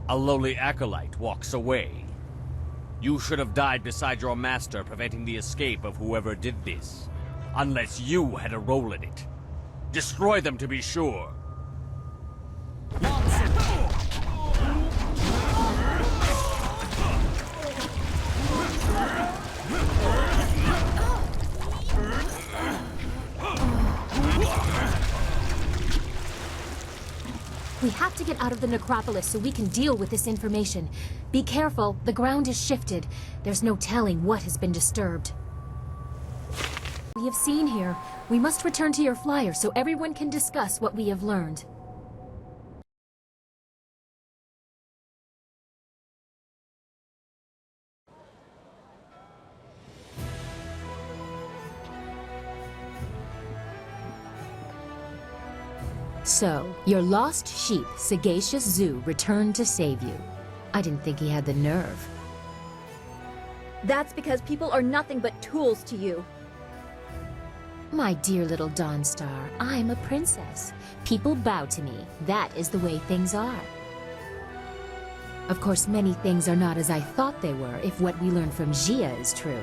A lowly acolyte walks away. You should have died beside your master, preventing the escape of whoever did this. Unless you had a role in it. Destroy them to be sure. We have to get out of the necropolis so we can deal with this information. Be careful, the ground is shifted. There's no telling what has been disturbed. We have seen here. We must return to your flyer so everyone can discuss what we have learned. So, your lost sheep, Sagacious Zoo, returned to save you. I didn't think he had the nerve. That's because people are nothing but tools to you. My dear little Dawnstar, I'm a princess. People bow to me. That is the way things are. Of course, many things are not as I thought they were, if what we learned from Gia is true.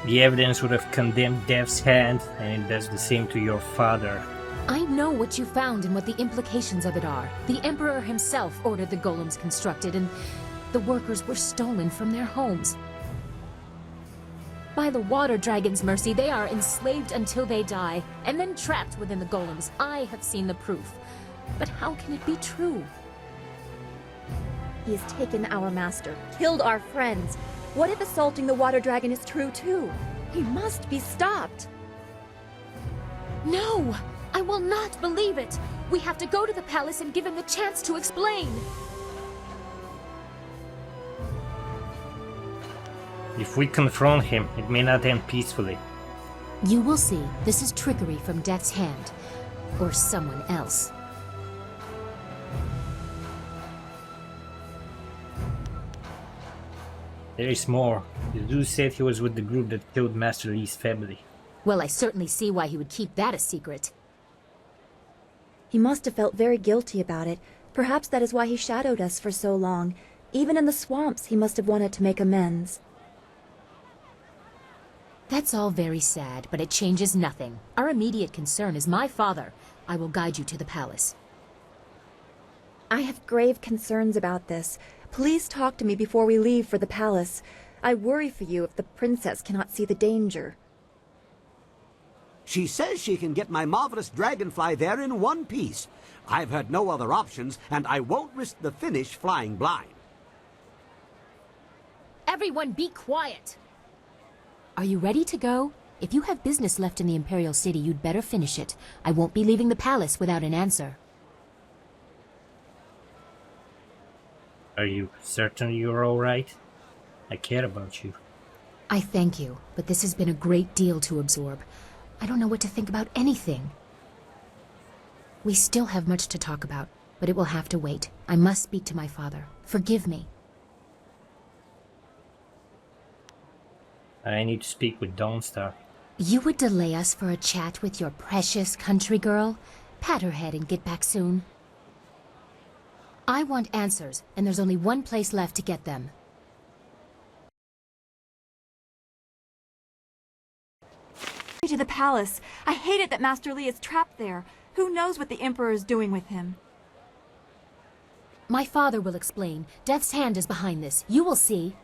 The evidence would have condemned Death's Hand, and it does the same to your father. I know what you found and what the implications of it are. The Emperor himself ordered the golems constructed, and the workers were stolen from their homes. By the Water Dragon's mercy, they are enslaved until they die, and then trapped within the golems. I have seen the proof. But how can it be true? He has taken our master, killed our friends. What if assaulting the Water Dragon is true too? He must be stopped. No! I will not believe it! We have to go to the palace and give him the chance to explain! If we confront him, it may not end peacefully. You will see. This is trickery from Death's Hand. Or someone else. There is more. The Zoo said he was with the group that killed Master Lee's family. Well, I certainly see why he would keep that a secret. He must have felt very guilty about it. Perhaps that is why he shadowed us for so long. Even in the swamps, he must have wanted to make amends. That's all very sad, but it changes nothing. Our immediate concern is my father. I will guide you to the palace. I have grave concerns about this. Please talk to me before we leave for the palace. I worry for you if the princess cannot see the danger. She says she can get my marvelous dragonfly there in one piece. I've heard no other options, and I won't risk the finish flying blind. Everyone be quiet! Are you ready to go? If you have business left in the Imperial City, you'd better finish it. I won't be leaving the palace without an answer. Are you certain you're alright? I care about you. I thank you, but this has been a great deal to absorb. I don't know what to think about anything. We still have much to talk about, but it will have to wait. I must speak to my father. Forgive me. I need to speak with Dawnstar. You would delay us for a chat with your precious country girl? Pat her head and get back soon. I want answers, and there's only one place left to get them. To the palace. I hate it that Master Lee is trapped there. Who knows what the Emperor is doing with him? My father will explain. Death's Hand is behind this. You will see.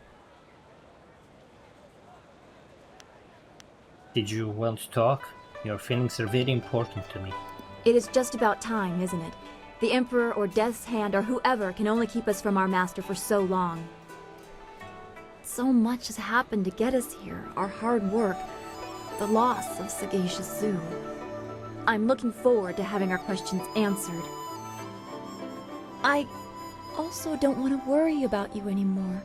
Did you want to talk? Your feelings are very important to me. It is just about time, isn't it? The Emperor or Death's Hand or whoever can only keep us from our master for so long. So much has happened to get us here. Our hard work. The loss of Sagacious Zoo. I'm looking forward to having our questions answered. I also don't want to worry about you anymore.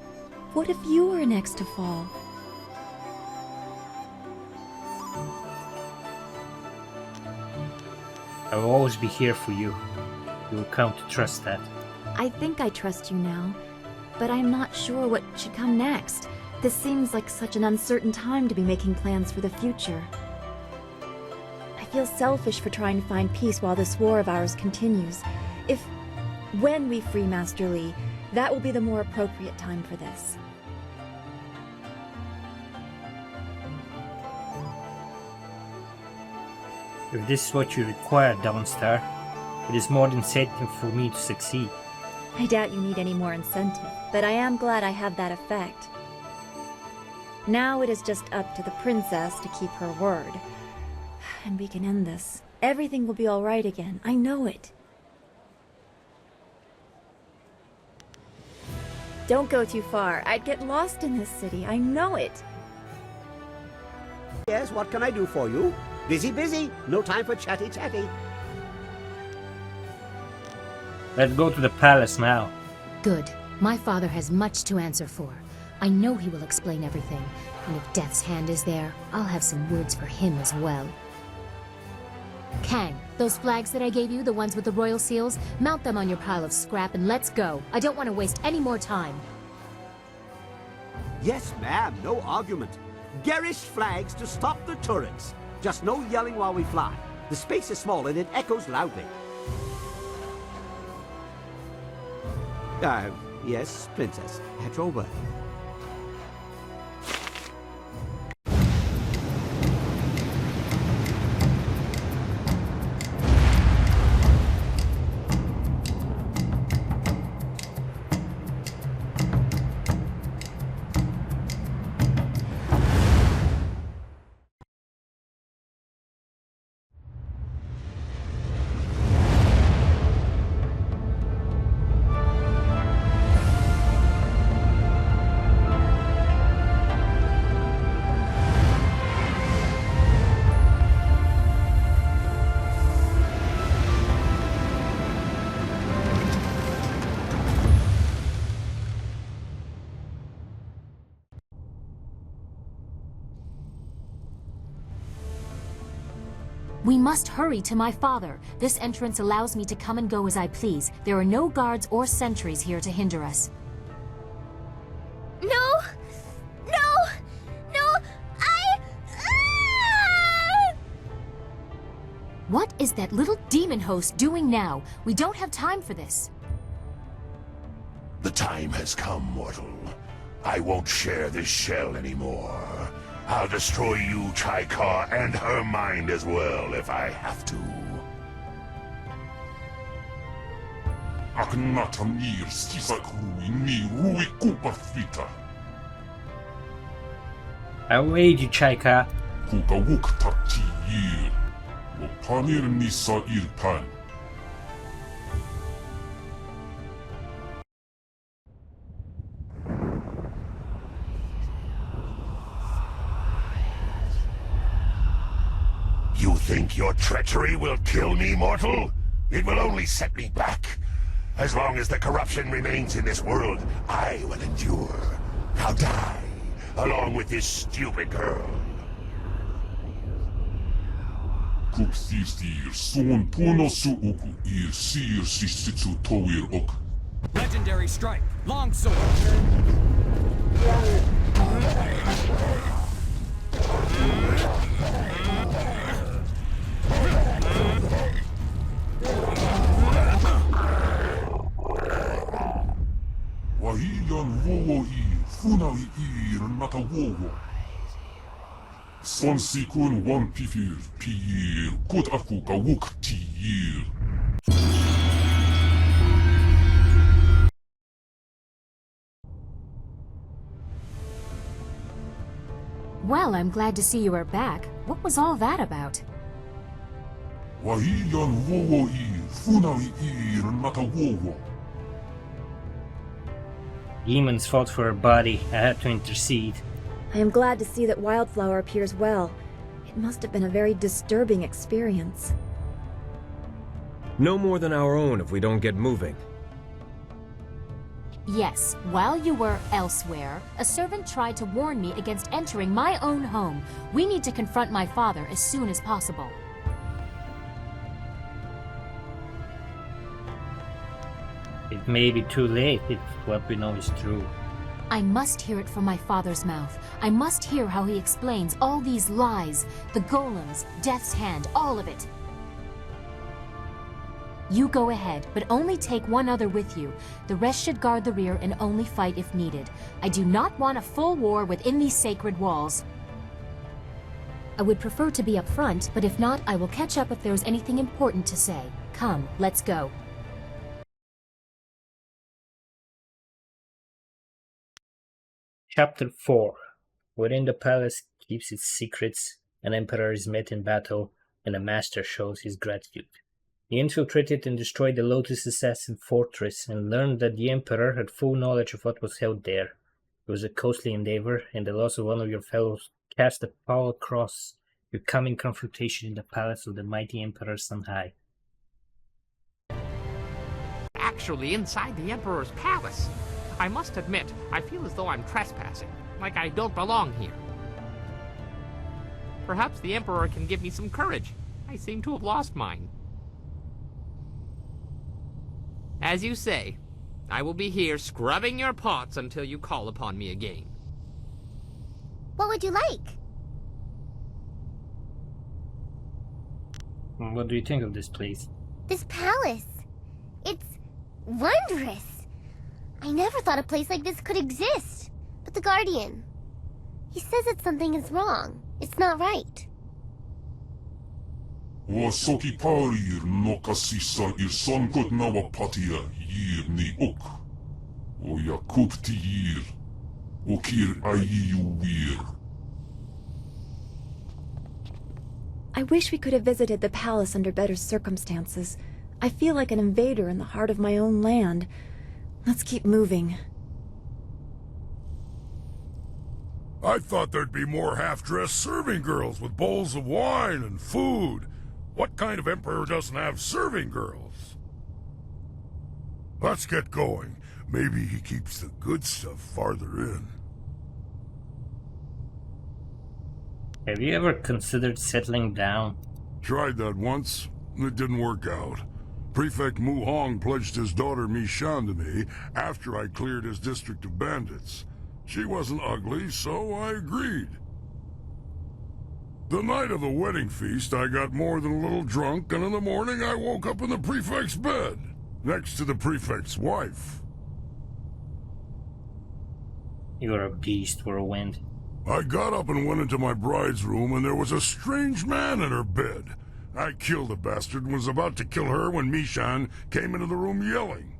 What if you were next to fall? I will always be here for you. You will come to trust that. I think I trust you now, but I'm not sure what should come next. This seems like such an uncertain time to be making plans for the future. I feel selfish for trying to find peace while this war of ours continues. When we free Master Li, that will be the more appropriate time for this. If this is what you require, Dawnstar, it is more than incentive for me to succeed. I doubt you need any more incentive, but I am glad I have that effect. Now it is just up to the princess to keep her word. And we can end this. Everything will be alright again, I know it. Don't go too far. I'd get lost in this city. I know it. Yes, what can I do for you? Busy. No time for chatty. Let's go to the palace now. Good. My father has much to answer for. I know he will explain everything. And if Death's Hand is there, I'll have some words for him as well. Kang, those flags that I gave you, the ones with the royal seals, mount them on your pile of scrap and let's go. I don't want to waste any more time. Yes, ma'am, no argument. Garish flags to stop the turrets. Just no yelling while we fly. The space is small and it echoes loudly. Yes, Princess. At your word. We must hurry to my father. This entrance allows me to come and go as I please. There are no guards or sentries here to hinder us. No! What is that little demon host doing now? We don't have time for this. The time has come, mortal. I won't share this shell anymore. I'll destroy you, Chaika, and her mind as well, if I have to. I'll aid you, Chaika. You think your treachery will kill me, mortal? It will only set me back. As long as the corruption remains in this world, I will endure. I'll die, along with this stupid girl. Legendary strike, longsword. Sonsikun one pifir pir kut aku kawuk tir. Well, I'm glad to see you are back. What was all that about? Wahiyan wowo funawi nata wowo. Demons fought for her body. I had to intercede. I am glad to see that Wildflower appears well. It must have been a very disturbing experience. No more than our own if we don't get moving. Yes, while you were elsewhere, a servant tried to warn me against entering my own home. We need to confront my father as soon as possible. It may be too late if what we know is true. I must hear it from my father's mouth. I must hear how he explains all these lies, the golems, Death's Hand, all of it. You go ahead, but only take one other with you. The rest should guard the rear and only fight if needed. I do not want a full war within these sacred walls. I would prefer to be up front, but if not, I will catch up if there's anything important to say. Come, let's go. Chapter 4. Within the palace keeps its secrets, an emperor is met in battle, and a master shows his gratitude. He infiltrated and destroyed the Lotus Assassin fortress and learned that the emperor had full knowledge of what was held there. It was a costly endeavor, and the loss of one of your fellows cast a pall across your coming confrontation in the palace of the mighty Emperor Sanhai. Actually inside the Emperor's palace. I must admit, I feel as though I'm trespassing, like I don't belong here. Perhaps the Emperor can give me some courage. I seem to have lost mine. As you say, I will be here scrubbing your pots until you call upon me again. What would you like? What do you think of this place? This palace. It's wondrous. I never thought a place like this could exist. But the Guardian, he says that something is wrong. It's not right. Wasoki parir no kasisa irson nawa patia yir ni ok. O yakub ti yir. Okir ayiyu wir. I wish we could have visited the palace under better circumstances. I feel like an invader in the heart of my own land. Let's keep moving. I thought there'd be more half-dressed serving girls with bowls of wine and food. What kind of emperor doesn't have serving girls? Let's get going. Maybe he keeps the good stuff farther in. Have you ever considered settling down? Tried that once. It didn't work out. Prefect Mu Hong pledged his daughter Mi-Shan to me after I cleared his district of bandits. She wasn't ugly, so I agreed. The night of the wedding feast, I got more than a little drunk, and in the morning I woke up in the prefect's bed, next to the prefect's wife. You're a beast, Whirlwind. I got up and went into my bride's room, and there was a strange man in her bed. I killed the bastard and was about to kill her when Mi-Shan came into the room yelling.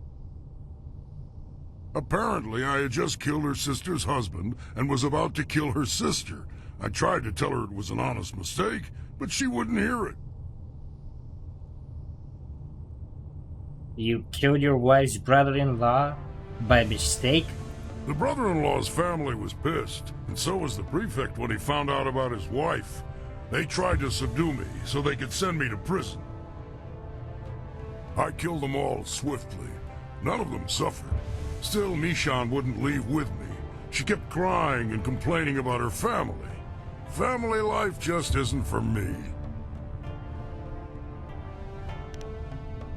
Apparently, I had just killed her sister's husband and was about to kill her sister. I tried to tell her it was an honest mistake, but she wouldn't hear it. You killed your wife's brother-in-law by mistake? The brother-in-law's family was pissed, and so was the prefect when he found out about his wife. They tried to subdue me so they could send me to prison. I killed them all swiftly. None of them suffered. Still, Mi-Shan wouldn't leave with me. She kept crying and complaining about her family. Family life just isn't for me.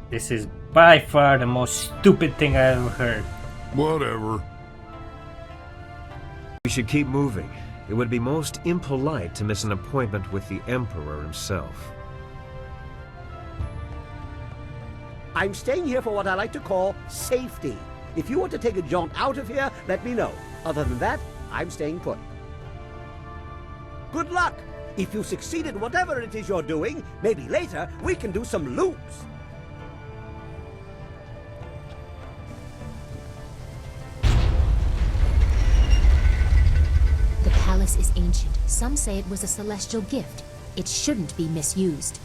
This is by far the most stupid thing I ever heard. Whatever. We should keep moving. It would be most impolite to miss an appointment with the Emperor himself. I'm staying here for what I like to call safety. If you want to take a jaunt out of here, let me know. Other than that, I'm staying put. Good luck! If you succeed in whatever it is you're doing, maybe later we can do some loops. The palace is ancient. Some say it was a celestial gift. It shouldn't be misused.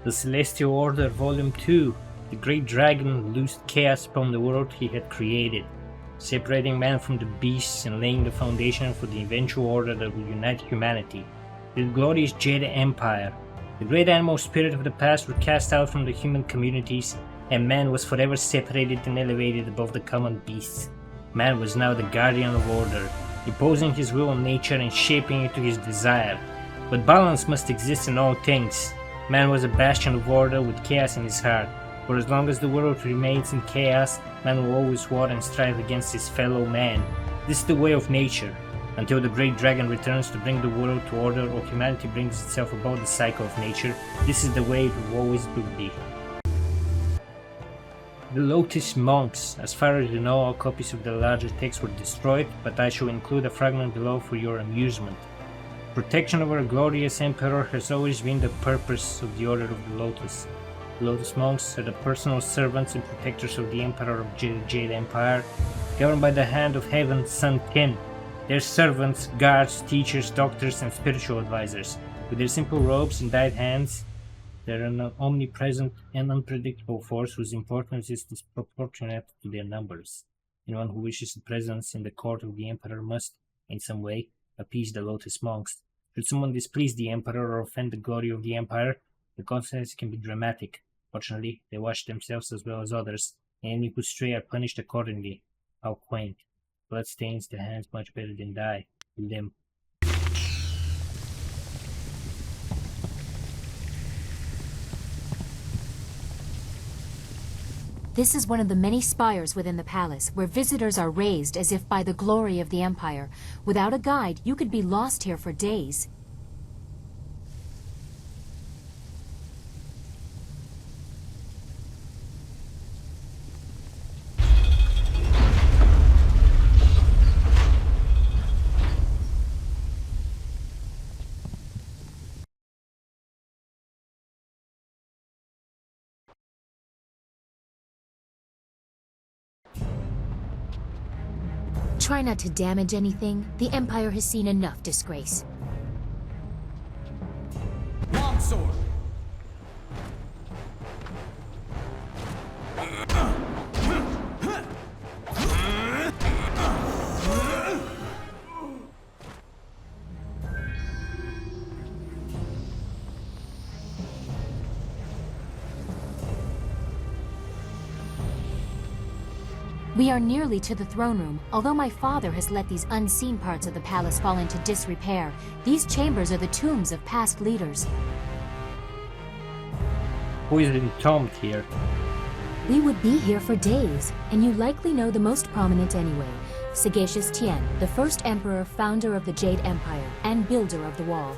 The Celestial Order Volume 2. The Great Dragon loosed chaos upon the world he had created, separating man from the beasts and laying the foundation for the eventual order that will unite humanity. The glorious Jade Empire. The great animal spirit of the past were cast out from the human communities, and man was forever separated and elevated above the common beasts. Man was now the guardian of order, imposing his will on nature and shaping it to his desire. But balance must exist in all things. Man was a bastion of order with chaos in his heart. For as long as the world remains in chaos, man will always war and strive against his fellow man. This is the way of nature, until the great dragon returns to bring the world to order or humanity brings itself above the cycle of nature. This is the way it will always be. The Lotus Monks. As far as you know, all copies of the larger text were destroyed, but I shall include a fragment below for your amusement. Protection of our glorious Emperor has always been the purpose of the Order of the Lotus. The Lotus Monks are the personal servants and protectors of the Emperor of Jade Empire, governed by the hand of Heaven's Son Ken. They are servants, guards, teachers, doctors, and spiritual advisors. With their simple robes and dyed hands, they are an omnipresent and unpredictable force whose importance is disproportionate to their numbers. Anyone who wishes a presence in the court of the Emperor must, in some way, appease the Lotus Monks. Should someone displease the Emperor or offend the glory of the Empire, the consequences can be dramatic. Fortunately, they wash themselves as well as others, and any who stray are punished accordingly. How quaint. Blood stains the hands much better than dye. Limb. This is one of the many spires within the palace, where visitors are raised as if by the glory of the Empire. Without a guide, you could be lost here for days. Try not to damage anything. The Empire has seen enough disgrace. Longsword! We are nearly to the throne room. Although my father has let these unseen parts of the palace fall into disrepair, these chambers are the tombs of past leaders. Who is entombed here? We would be here for days, and you likely know the most prominent anyway. Sagacious Tien, the first emperor, founder of the Jade Empire, and builder of the wall.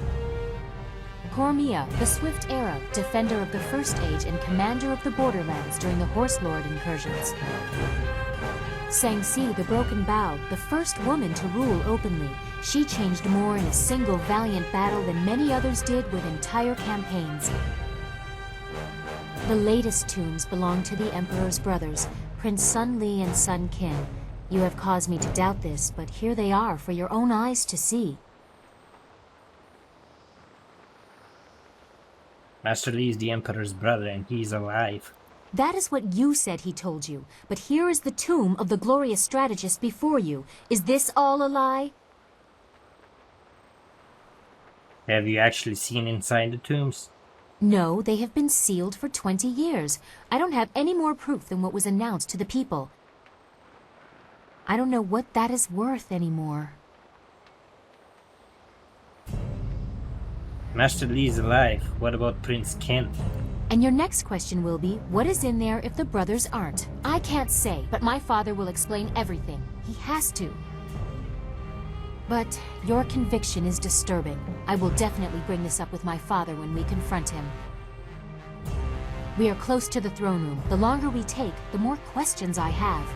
Cormia, the Swift Arab, defender of the First Age and commander of the borderlands during the Horse Lord incursions. Sangsi, the Broken Bow, the first woman to rule openly. She changed more in a single valiant battle than many others did with entire campaigns. The latest tombs belong to the Emperor's brothers, Prince Sun Li and Sun Qin. You have caused me to doubt this, but here they are for your own eyes to see. Master Li is the Emperor's brother and he is alive. That is what you said he told you, but here is the tomb of the glorious strategist before you. Is this all a lie? Have you actually seen inside the tombs? No, they have been sealed for 20 years. I don't have any more proof than what was announced to the people. I don't know what that is worth anymore. Master Li is alive. What about Prince Ken? And your next question will be, what is in there if the brothers aren't? I can't say, but my father will explain everything. He has to. But your conviction is disturbing. I will definitely bring this up with my father when we confront him. We are close to the throne room. The longer we take, the more questions I have.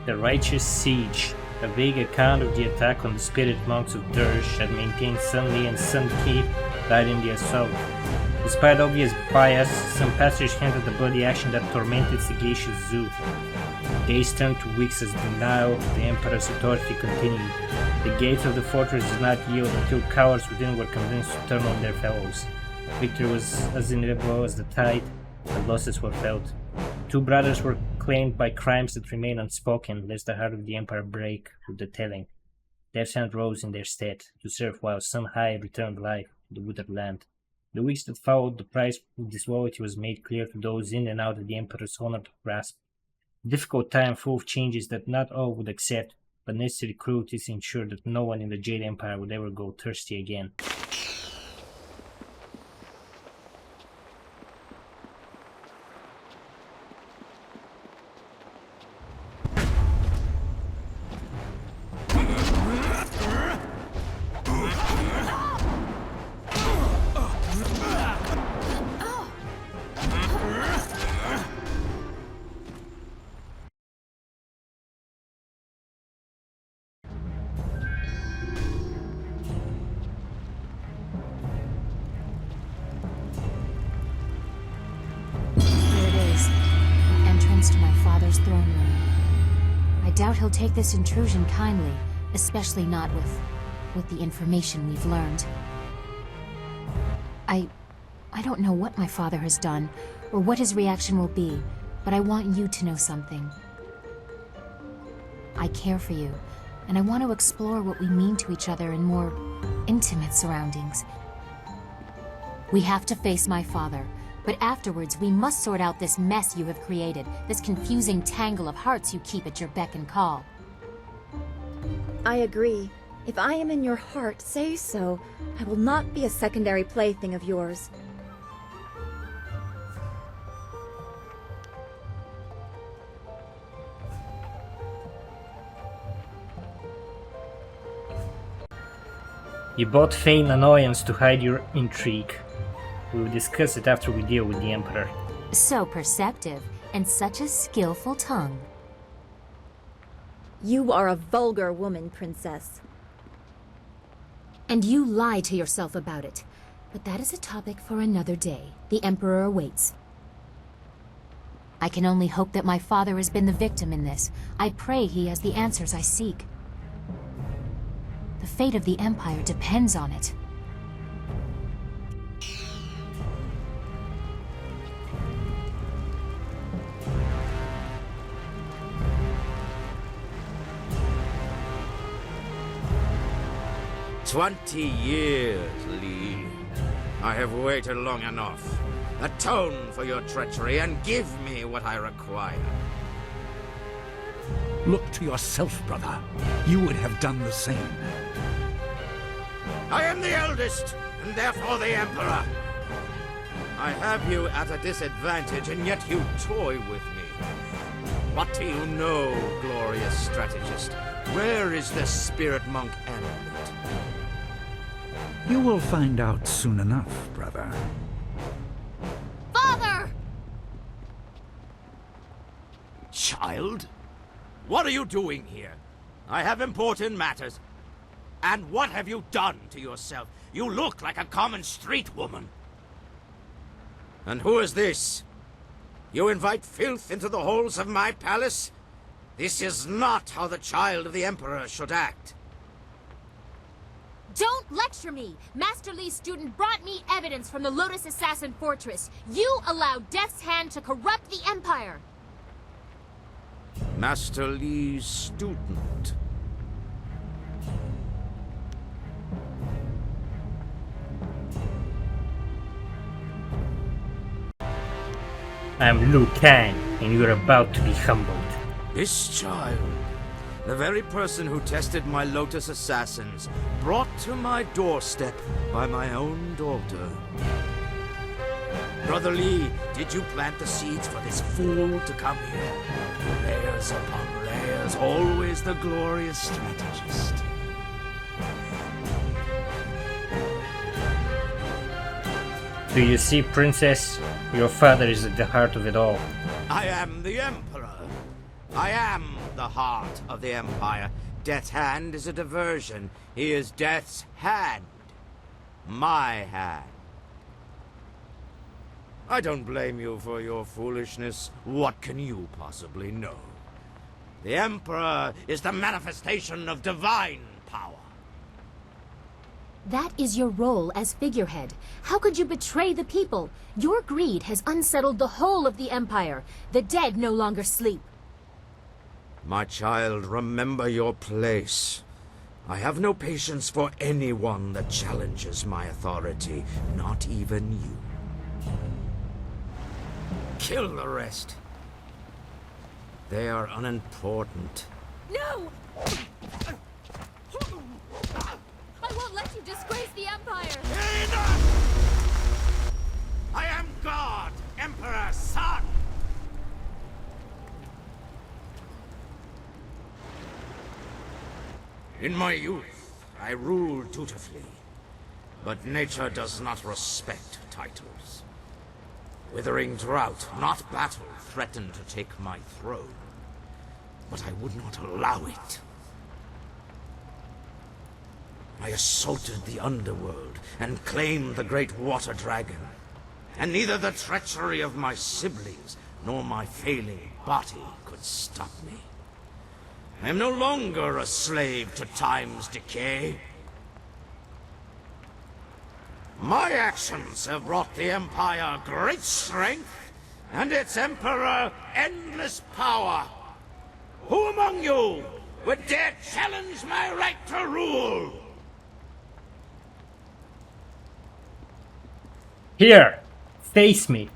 The Righteous Siege. A vague account of the attack on the spirit monks of Dersh that maintained Sun Li and Sun Qi died in the assault. Despite obvious bias, some passengers hinted at the bloody action that tormented Sagacious Zhu. Days turned to weeks as denial of the Emperor's authority continued. The gates of the fortress did not yield until cowards within were convinced to turn on their fellows. Victory was as inevitable as the tide, but losses were felt. 2 brothers were claimed by crimes that remain unspoken, lest the heart of the Empire break with the telling. Death's Hand rose in their stead, to serve while some high returned life to the withered land. The weeks that followed, the price of disloyalty was made clear to those in and out of the Emperor's honored grasp. A difficult time full of changes that not all would accept, but necessary cruelties ensured that no one in the Jade Empire would ever go thirsty again. To my father's throne room. I doubt he'll take this intrusion kindly, especially not with the information we've learned. I don't know what my father has done, or what his reaction will be, but I want you to know something. I care for you, and I want to explore what we mean to each other in more intimate surroundings. We have to face my father, but afterwards, we must sort out this mess you have created, this confusing tangle of hearts you keep at your beck and call. I agree. If I am in your heart, say so. I will not be a secondary plaything of yours. You both feign annoyance to hide your intrigue. We will discuss it after we deal with the Emperor. So perceptive, and such a skillful tongue. You are a vulgar woman, Princess. And you lie to yourself about it. But that is a topic for another day. The Emperor awaits. I can only hope that my father has been the victim in this. I pray he has the answers I seek. The fate of the Empire depends on it. "20 years, Lee. I have waited long enough. Atone for your treachery and give me what I require." Look to yourself, brother. You would have done the same. I am the eldest, and therefore the Emperor. I have you at a disadvantage, and yet you toy with me. What do you know, glorious strategist? Where is the spirit monk amulet? You will find out soon enough, brother. Father! Child? What are you doing here? I have important matters. And what have you done to yourself? You look like a common street woman. And who is this? You invite filth into the halls of my palace? This is not how the child of the Emperor should act. Don't lecture me! Master Lee's student brought me evidence from the Lotus Assassin Fortress. You allowed Death's Hand to corrupt the Empire! Master Lee's student. I'm Liu Kang, and you're about to be humbled. This child, the very person who tested my Lotus Assassins, brought to my doorstep by my own daughter. Brother Lee, did you plant the seeds for this fool to come here? Layers upon layers, always the glorious strategist. Do you see, Princess? Your father is at the heart of it all. I am the Emperor. I am the heart of the Empire. Death's Hand is a diversion. He is Death's Hand. My hand. I don't blame you for your foolishness. What can you possibly know? The Emperor is the manifestation of divine power. That is your role as figurehead. How could you betray the people? Your greed has unsettled the whole of the Empire. The dead no longer sleep. My child, remember your place. I have no patience for anyone that challenges my authority, not even you. Kill the rest. They are unimportant. No! I won't let you disgrace the Empire! Enough! I am God, Emperor's son! In my youth, I ruled dutifully, but nature does not respect titles. Withering drought, not battle, threatened to take my throne, but I would not allow it. I assaulted the underworld and claimed the great water dragon, and neither the treachery of my siblings nor my failing body could stop me. I am no longer a slave to time's decay. My actions have brought the Empire great strength, and its Emperor endless power. Who among you would dare challenge my right to rule? Here, face me.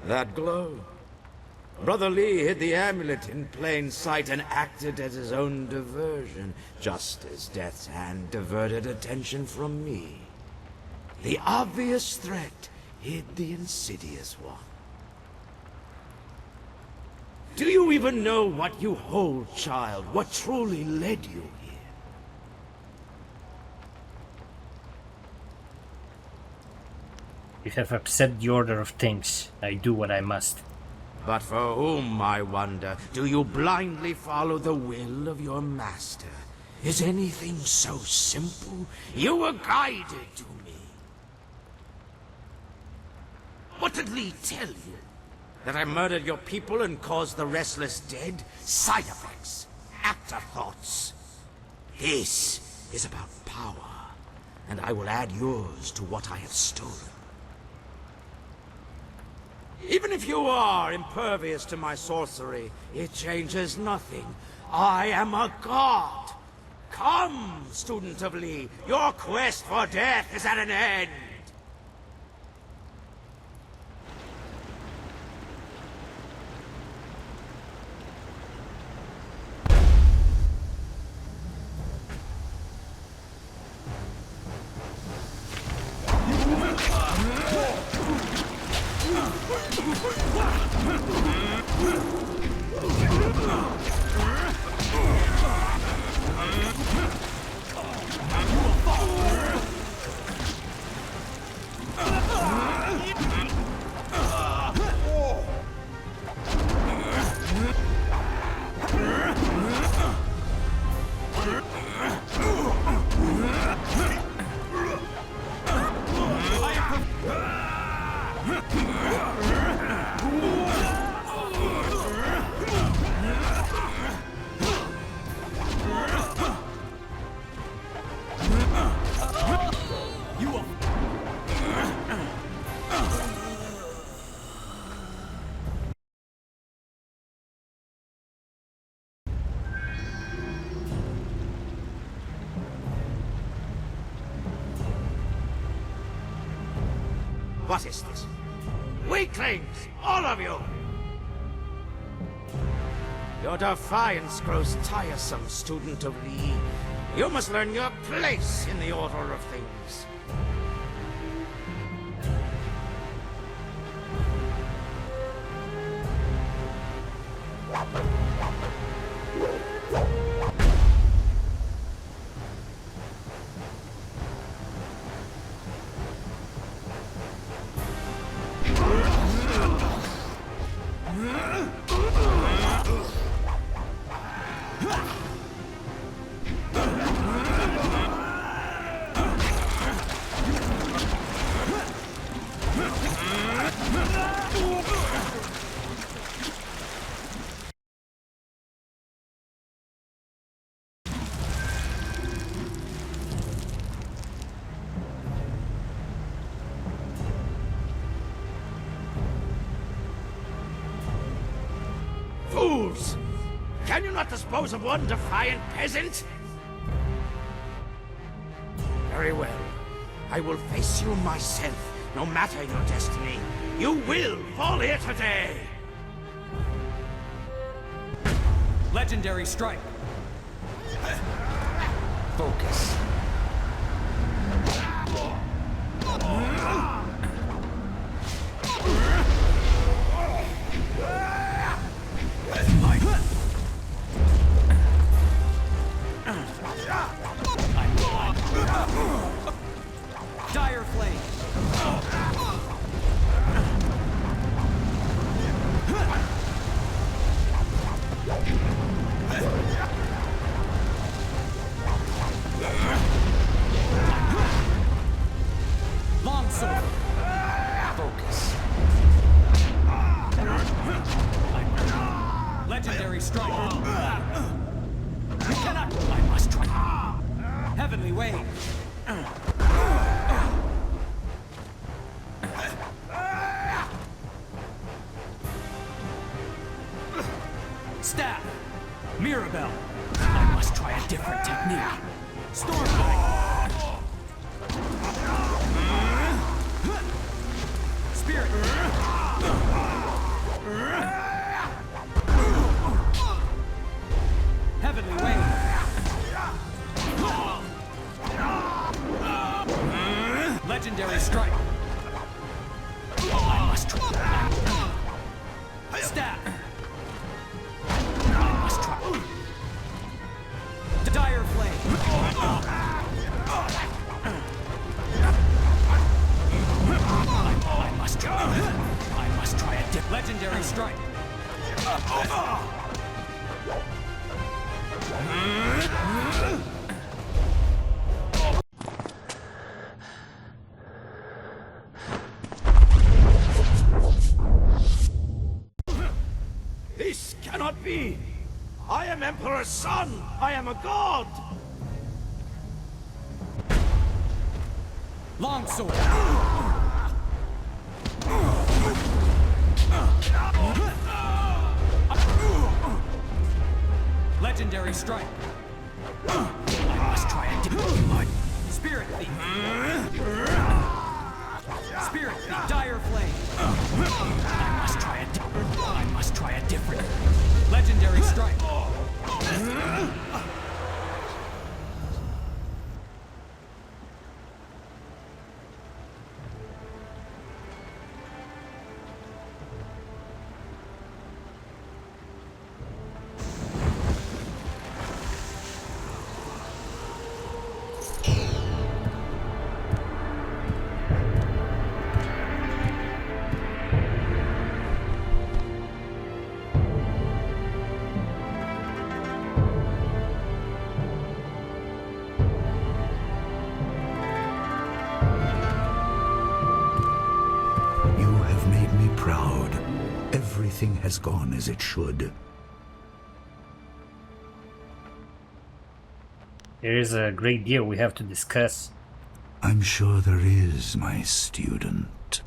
That glow. Brother Lee hid the amulet in plain sight and acted as his own diversion, just as Death's hand diverted attention from me. The obvious threat hid the insidious one. Do you even know what you hold, child? What truly led you here? You have upset the order of things. I do what I must. But for whom, I wonder? Do you blindly follow the will of your master? Is anything so simple? You were guided to me. What did Lee tell you? That I murdered your people and caused the restless dead? Side effects, afterthoughts. This is about power, and I will add yours to what I have stolen. Even if you are impervious to my sorcery, it changes nothing. I am a god. Come, student of Lee, your quest for death is at an end. What is this? Weaklings, all of you! Your defiance grows tiresome, student of Lee. You must learn your place in the order of things. Can you not dispose of one defiant peasant? Very well. I will face you myself, no matter your destiny. You will fall here today! Legendary strike. Focus. Dire flame. Long sword. Focus. Legendary strike. You cannot. I must try. Heavenly wave. Stab. Mirabelle. I must try a different technique. Stormlight. Spirit. Heavenly wave. Legendary strike. I must try. Stab. I must try. Dire flame. I must try. I must try a dip. Legendary strike. This cannot be! I am Emperor's son! I am a god! Longsword. Legendary strike. I must try a different. Spirit thief. Spirit thief. Dire flame. I must try a different. I must try a different. Legendary strike. Everything has gone as it should. There is a great deal we have to discuss. I'm sure there is, my student.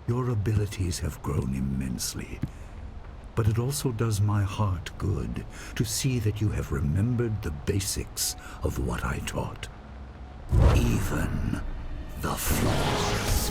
Your abilities have grown immensely, but it also does my heart good to see that you have remembered the basics of what I taught. Even the flaws.